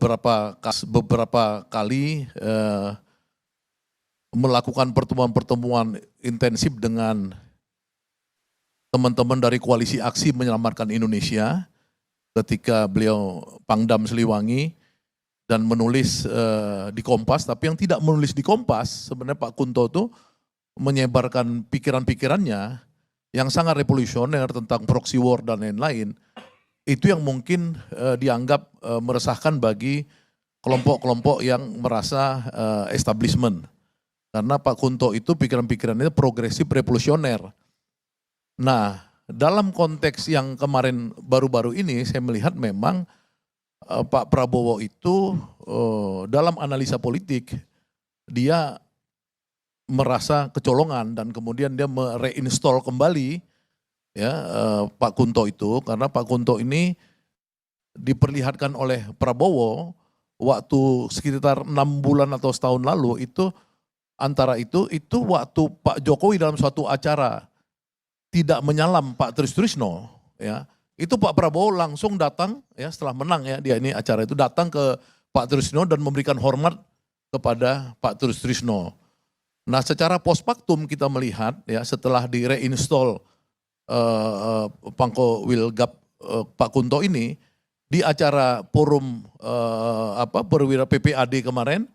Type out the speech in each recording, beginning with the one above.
beberapa kali melakukan pertemuan-pertemuan intensif dengan teman-teman dari Koalisi Aksi Menyelamatkan Indonesia ketika beliau Pangdam Siliwangi dan menulis di Kompas, tapi yang tidak menulis di Kompas sebenarnya Pak Kunto itu menyebarkan pikiran-pikirannya yang sangat revolusioner tentang proxy war dan lain-lain. Itu yang mungkin dianggap meresahkan bagi kelompok-kelompok yang merasa establishment. Karena Pak Kunto itu pikiran-pikirannya progresif revolusioner. Nah, dalam konteks yang kemarin baru-baru ini saya melihat memang Pak Prabowo itu dalam analisa politik dia merasa kecolongan dan kemudian dia mereinstall kembali ya Pak Kunto itu, karena Pak Kunto ini diperlihatkan oleh Prabowo waktu sekitar 6 bulan atau setahun lalu itu waktu Pak Jokowi dalam suatu acara tidak menyalam Pak Trisno ya, itu Pak Prabowo langsung datang ya setelah menang ya dia ini acara itu, datang ke Pak Trisno dan memberikan hormat kepada Pak Trisno. Nah, secara post factum kita melihat ya setelah di reinstall Pangko Wilgap Pak Kunto ini di acara forum perwira PPAD kemarin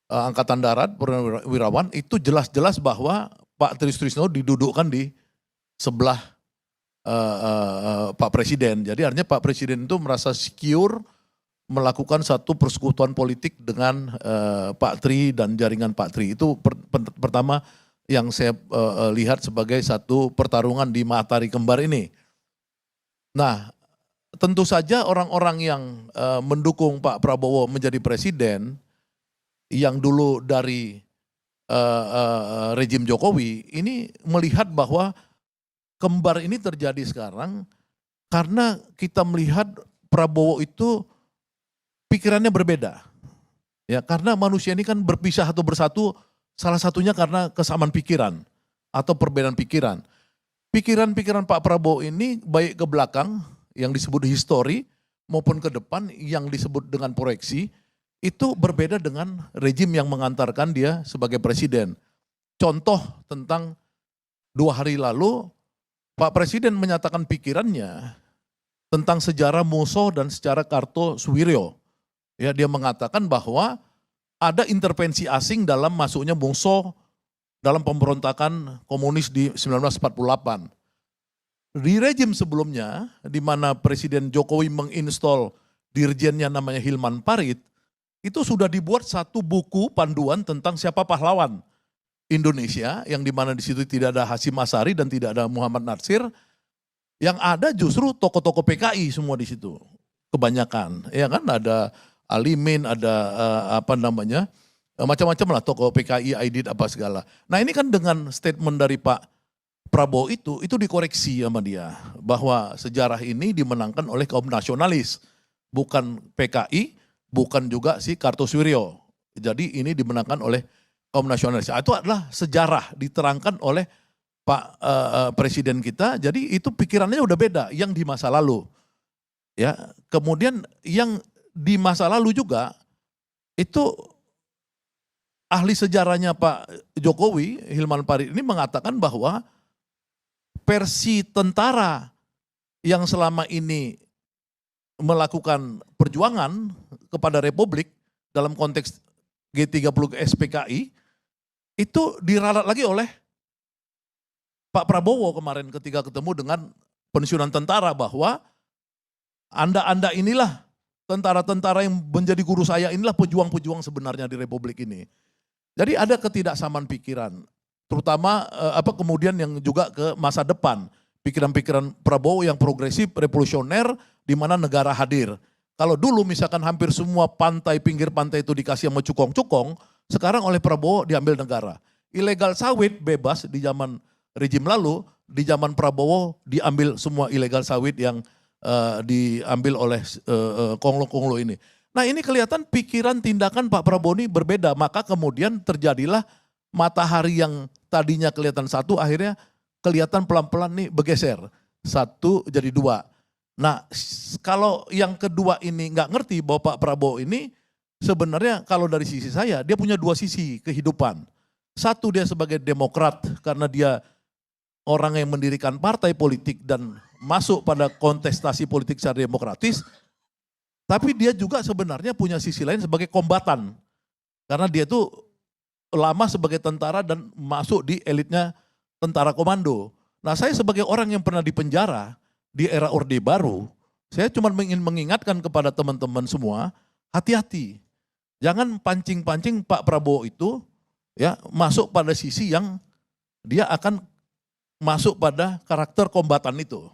Angkatan Darat Perwirawan itu jelas-jelas bahwa Pak Trisno didudukkan di sebelah Pak Presiden. Jadi artinya Pak Presiden itu merasa secure melakukan satu persekutuan politik dengan Pak Tri dan jaringan Pak Tri. Itu pertama yang saya lihat sebagai satu pertarungan di Matahari Kembar ini. Nah, tentu saja orang-orang yang mendukung Pak Prabowo menjadi presiden, yang dulu dari rejim Jokowi, ini melihat bahwa kembar ini terjadi sekarang karena kita melihat Prabowo itu pikirannya berbeda. Ya, karena manusia ini kan berpisah atau bersatu salah satunya karena kesamaan pikiran atau perbedaan pikiran. Pikiran-pikiran Pak Prabowo ini baik ke belakang yang disebut histori maupun ke depan yang disebut dengan proyeksi itu berbeda dengan rejim yang mengantarkan dia sebagai presiden. Contoh tentang 2 hari lalu Pak Presiden menyatakan pikirannya tentang sejarah Muso dan sejarah Kartosuwiryo. Ya, dia mengatakan bahwa ada intervensi asing dalam masuknya Muso dalam pemberontakan komunis di 1948. Di rejim sebelumnya, di mana Presiden Jokowi menginstall dirjennya namanya Hilman Parit, itu sudah dibuat satu buku panduan tentang siapa pahlawan Indonesia, yang di mana di situ tidak ada Hasyim Asyari dan tidak ada Muhammad Natsir, yang ada justru tokoh-tokoh PKI semua di situ, kebanyakan, ya kan, ada Alimin, ada macam-macam lah tokoh PKI, Aidit apa segala. Nah ini kan dengan statement dari Pak Prabowo itu dikoreksi sama dia bahwa sejarah ini dimenangkan oleh kaum nasionalis, bukan PKI, bukan juga si Kartosuwiryo. Jadi ini dimenangkan oleh kaum nasionalis. Itu adalah sejarah diterangkan oleh Pak Presiden kita. Jadi itu pikirannya udah beda yang di masa lalu. Ya, kemudian yang di masa lalu juga itu ahli sejarahnya Pak Jokowi, Hilman Parit ini mengatakan bahwa versi tentara yang selama ini melakukan perjuangan kepada Republik dalam konteks G30 SPKI itu diralat lagi oleh Pak Prabowo kemarin ketika ketemu dengan pensiunan tentara, bahwa Anda inilah tentara-tentara yang menjadi guru saya, inilah pejuang-pejuang sebenarnya di Republik ini. Jadi ada ketidaksamaan pikiran, terutama kemudian yang juga ke masa depan, pikiran-pikiran Prabowo yang progresif, revolusioner, di mana negara hadir. Kalau dulu misalkan hampir semua pantai, pinggir pantai itu dikasih sama cukong-cukong, sekarang oleh Prabowo diambil negara. Ilegal sawit bebas di zaman rejim lalu, di zaman Prabowo diambil semua ilegal sawit yang diambil oleh konglo-konglo ini. Nah ini kelihatan pikiran tindakan Pak Prabowo ini berbeda, maka kemudian terjadilah matahari yang tadinya kelihatan satu akhirnya kelihatan pelan-pelan nih bergeser, 1 jadi 2. Nah, kalau yang kedua ini nggak ngerti bahwa Pak Prabowo ini sebenarnya kalau dari sisi saya, dia punya dua sisi kehidupan. Satu, dia sebagai demokrat karena dia orang yang mendirikan partai politik dan masuk pada kontestasi politik secara demokratis, tapi dia juga sebenarnya punya sisi lain sebagai kombatan. Karena dia tuh lama sebagai tentara dan masuk di elitnya tentara komando. Nah, saya sebagai orang yang pernah dipenjara di era Orde Baru, saya cuma ingin mengingatkan kepada teman-teman semua, hati-hati. Jangan pancing-pancing Pak Prabowo itu ya masuk pada sisi yang dia akan masuk pada karakter kombatan itu.